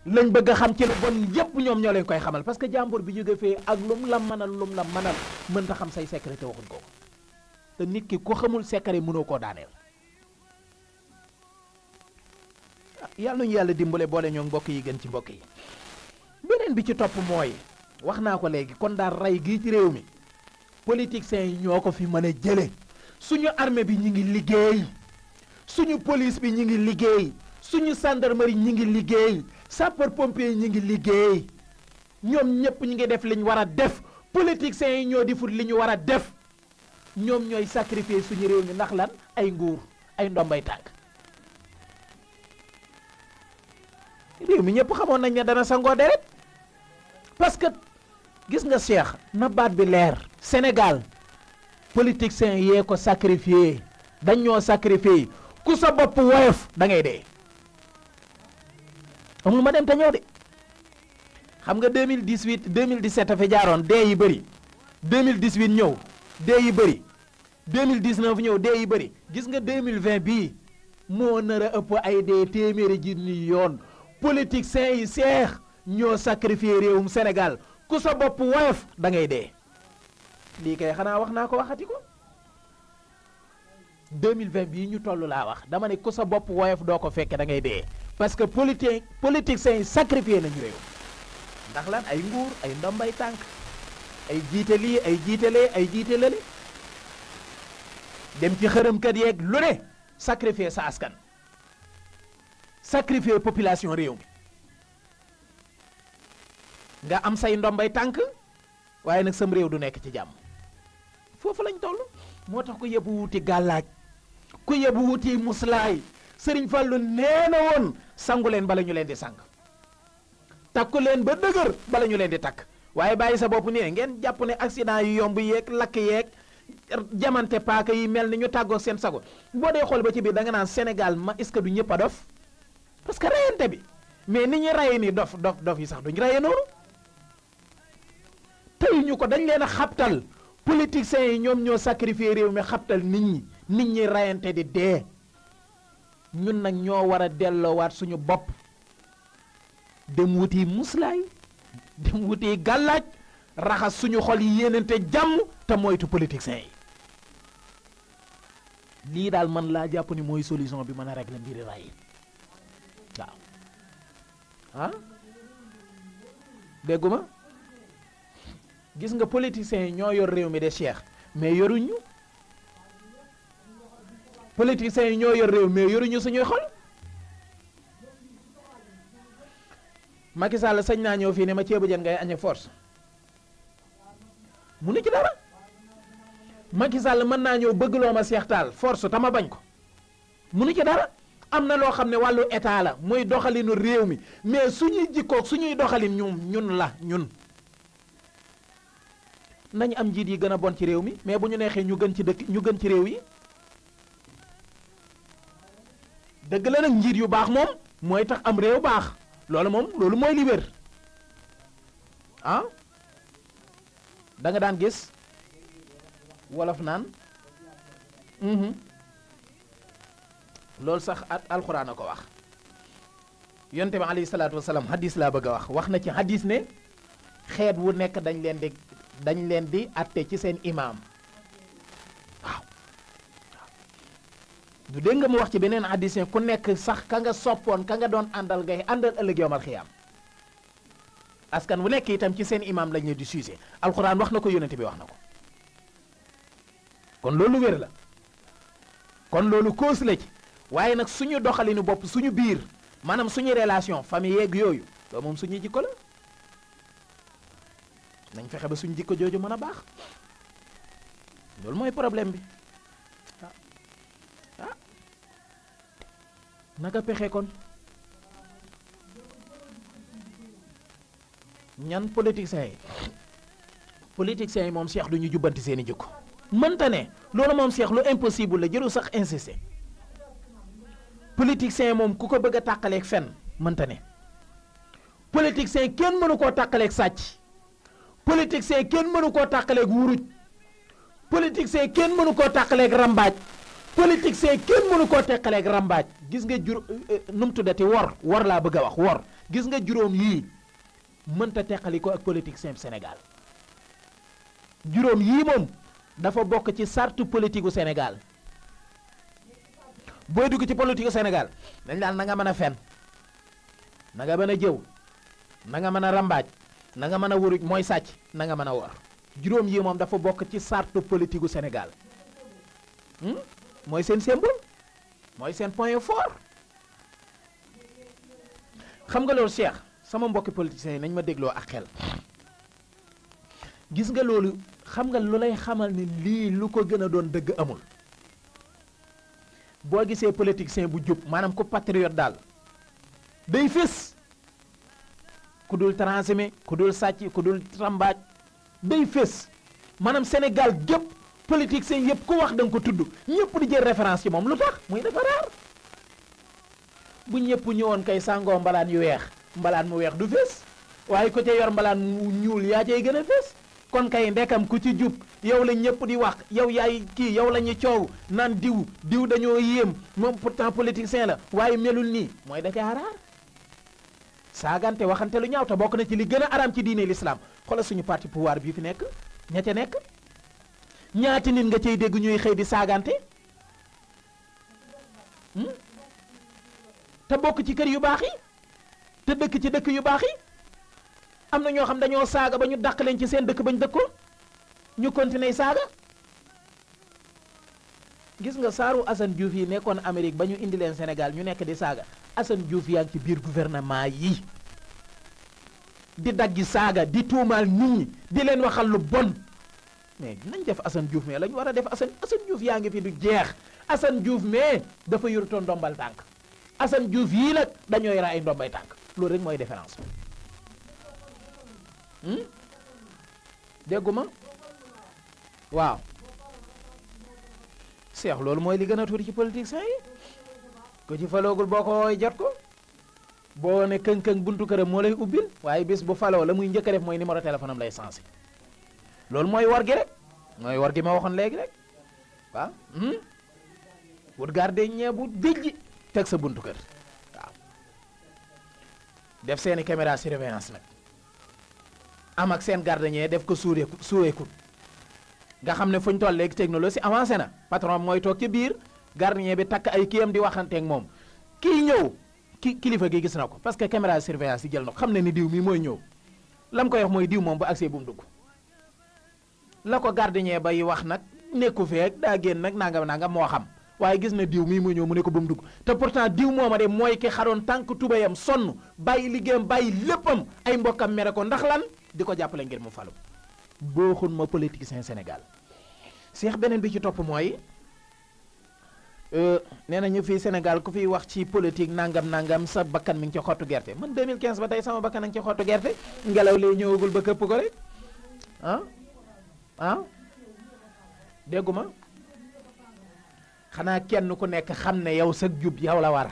lañ bëgg a xam ci lu bon yépp ñoom ñoo leen koy xamal parce que jàmbur bi jóge fee ak lum la mënal mënta xam say secret te waxuñ ko te nit ki ku xamul secret mënoo koo daaneel. yàlla nañu yàlla dimbale boole ñoo mbokk yi gën ci mbokk yi. beneen bi ci topp mooy wax naa ko léegi kon daal rey gii ci réew mi politiciens yi ñoo ko fi mën a jële suñu armée bi ñi ngi liggéey suñu police bi ñi ngi liggéey suñu gendarmerie ñi ngi liggéey sapeur pompier yi ñi ngi liggéey ñoom ñëpp ñi ngi def li ñu war a def politiciens yi ñoo di fut li ñu war a def ñoom ñooy sacrifier suñu réew mi ndax lan ay nguur ay ndombay tànk réew mi ñëpp xamoon nañ ne dana sangoo deret parce que gis nga Cheikh na baat bi leer Sénégal politiciens yee ko sacrifié dañ ñoo sacrifié ku sa bopp woyof da ngay dee amul ma dem te ñëw de xam nga 2018 2017 a fi jaaroon dee yi bëri 2018 ñëw dee yi bëri 2019 ñëw dee yi bëri gis nga 2020 bii moo nar a ëpp ay dee téeméeri junni yoon politiciens yi seex ñoo sacrifié réewum Sénégal ku sa bopp woyof da ngay dee lii kay xanaa wax naa ko waxati ko 2020 bii ñu toll laa wax dama ne ku sa bopp woyof doo ko fekke da ngay dee parce que politiciens yi sacrifié nañu réew ndax lan ay nguur ay ndombay tànk ay jiite lii ay jiite lee ay jiite lale dem ci xërëmkat yeeg lu ne sacrifié sa askan sacrifié population réew mi nga am say ndombay tànk waaye nag sam réew du nekk ci jàmm foofu lañ toll moo tax ku yebbu wuti gàllaaj ku yebbu wuti muslaay Sëriñ Fallu nee na woon sangu leen bala ñu leen di sang takku leen ba dëgër bala ñu leen di takk waaye bàyyi sa bopp nii ngeen jàpp ne accident yu yomb yeeg lakk yeeg jamante paaka yi mel ni ñu tàggoog seen sago boo dee xool ba ci biir da nga naan Sénégal ma est-ce que du ñëpp a dof parce que rayante bi mais ni ñuy raye ni dof yi sax duñ raye noonu tey ñu ko dañ leen a xabtal politiciens yi ñoom ñoo sacrifié réew mi xabtal nit ñi rayante di dee ñun nag ñoo war a delloowaat suñu bopp dem wuti muslaay dem wuti gàllaaj raxas suñu xol yi yéenante jàmm te moytu politiciens yi lii daal man laa jàpp ni mooy solution bi mën a régler mbiri ray waaw ah dégguma gis nga politiciens yi ñoo yor réew mi de Cheikh mais yoruñu politiciens yi ñoo yor réew mais yoruñu suñuy xol Macky Sall sañ naa ñëw fii ne ma ceebu jën ngay añe force mu ni ci dara Macky Sall mën naa ñëw bëgg loo ma Cheikh Tall force tama bañ ko mu ni ci dara am na loo xam ne wàllu état la muy doxalinu réew mi mais suñuy jikkoog suñuy doxalin ñun nañ am njiit yi gën a bon ci réew mi mais bu ñu neexee ñu gën ci dëkk ñu gën ci réew yi dëgg la nag njiit yu baax moom mooy tax am réew baax loolu mooy li wér ah da nga daan gis wolof naan loolu sax alxuraan a ko wax yonte bi alayhi salaatu wasalaam hadis laa bëgg a wax na ci hadis ne xeet wu nekk dañ leen di atte ci seen imaam waaw du dégg nga mu wax ci beneen hadis ne ku nekk sax ka nga soppoon ka nga doon àndal ngay àndal ëllëg yawmal xiyaam askan wu nekk itam ci seen imaam lañ leen di suuse alxuraan wax na ko yonente bi wax na ko kon loolu wér la kon loolu cause la ci waaye nag suñu doxalinu bopp suñu biir maanaam suñu relation famille yeeg yooyu loolu moom suñu jikko la nañ fexe ba suñu jikko jooju mën a baax loolu mooy problème bi naka pexe kon ñan politiciens yi moom Cheikh du ñu jubbanti seeni jikko mënta ne loolu moom Cheikh lu impossible la jëru sax insister politiciens moom ku ko bëgg a tàqaleeg fen mënta ne politiciens kenn mënu koo tàqaleeg sàcc politiciens kenn mënu koo tàqaleeg wuruj politiciens kenn mënu koo tàqaleeg rambaaj politiciens kenn mënu koo teqaleeg rambaaj gis nga jur nu mu tuddati wor laa bëgg a wax wor gis nga juróom yii mënta teqali ko ak politique Sénégal juróom yii moom dafa bokk ci sartu politique gu Sénégal booy dugg ci politique gu Sénégal dañ daan na nga mën a fen na nga mën a jëw na nga mën a rambaaj na nga mën a wuruj mooy sàcc na nga mën a wor juróom yii moom dafa bokk ci sartu politique gu Sénégal mooy seen symbole mooy seen point fort xam nga loolu Cheikh sama mbokki politiciens yi nañ ma dégloo ak xel gis nga loolu xam nga lu lay xamal ni lii lu ko gën a doon dëgg amul boo gisee politicien bu jub maanaam ku patriote daal day fés ku dul transhumé ku dul sàcc ku dul rambaaj day fés maanaam Sénégal gépp politicien yëpp ku wax da nga ko tudd ñëpp di jël référence ci moom lu tax muy dafa raar bu ñëpp ñëwoon kay sàngoo mbalaan yu weex mbalaan mu weex du fés waaye ko ca yor mbalaan mu ñuul yaa cay gën a fés kon kay ndekam ku ci jub yow la ñëpp di wax yow yaay kii yow la ñu coow naan diw dañoo yéem moom pourtant politicien la waaye melul nii mooy da caa raar saagante waxante lu ñaaw te bokk na ci li gën a araam ci diine l'islam xoolal suñu parti pouvoir bii fi nekk ña ca nekk ñaati nit nga cay dégg ñuy xëy di saagante te bokk ci kër yu baax yi te dëkk ci dëkk yu baax yi am na ñoo xam dañoo saaga ba ñu dàq leen ci seen dëkk bañ dëkkoon ñu continuer saaga gis nga saaru Assane Diouf yi nekkoon Amérique ba ñu indi leen Sénégal ñu nekk di saaga Assane Diouf yaa ngi ci biir gouvernement yi di daggi saaga di tuumaal nit ñi di leen waxal lu bon mais nañ def Assane Diouf mais la ñu war a def Assane Diouf yaa ngi fi du jeex Assane Diouf mais dafa yorutoon ndombal tànk Assane Diouf yii nag dañoo yore ay ndombay tànk loolu rek mooy différence dégguma waaw Cheikh loolu mooy li gën a tuuti ci politiciens yi ko ci faloogul boo ko woowee jot ko boo ne këng-këng buntu këram moo lay ubbil waaye bis bu faloo la muy njëkk a def mooy numéro téléphone am lay sensé loolu mooy war gi rek mooy war gi ma waxoon léegi rek waaw wut garde ñee bu dijji teg sa buntu kër waaw def seeni caméra surveillance nag am ak seen gardien def ko suureekut nga xam ne fu ñu toll léegi technologie avancé na patron mooy toog ci biir gardien bi takk ay kiyam di waxanteeg moom kii ñëw kilifa gi gis na ko parce que caméra surveillance yi jël na ko xam ne ni diw mi mooy ñëw lam koy wax mooy diw moom bu accès bu mu dugg la ko gardien bay wax nag nekku feek daa génn nag nangam moo xam waaye gis na diw mii mooy ñëw mu ne ko ba mu dugg te pourtant diw mooma de mooy ki xaroon tànk tubayam sonn bàyyi liggéeyam bàyyi léppam ay mbokkam mere ko ndax lan di ko jàppale ngir mu falu booxun ma politicien Sénégal Cheikh beneen bi ci topp mooy nee na ñu fii Sénégal ku fiy wax ci politique nangam sa bakkan mi ngi ci xottu gerte man 2015 ba tey sama bakkan a ngi ci xottu gerte ngelaw lay ñëwagul ba këpp ko rek dégguma xanaa kenn ku nekk xam ne yow sa jub yow la war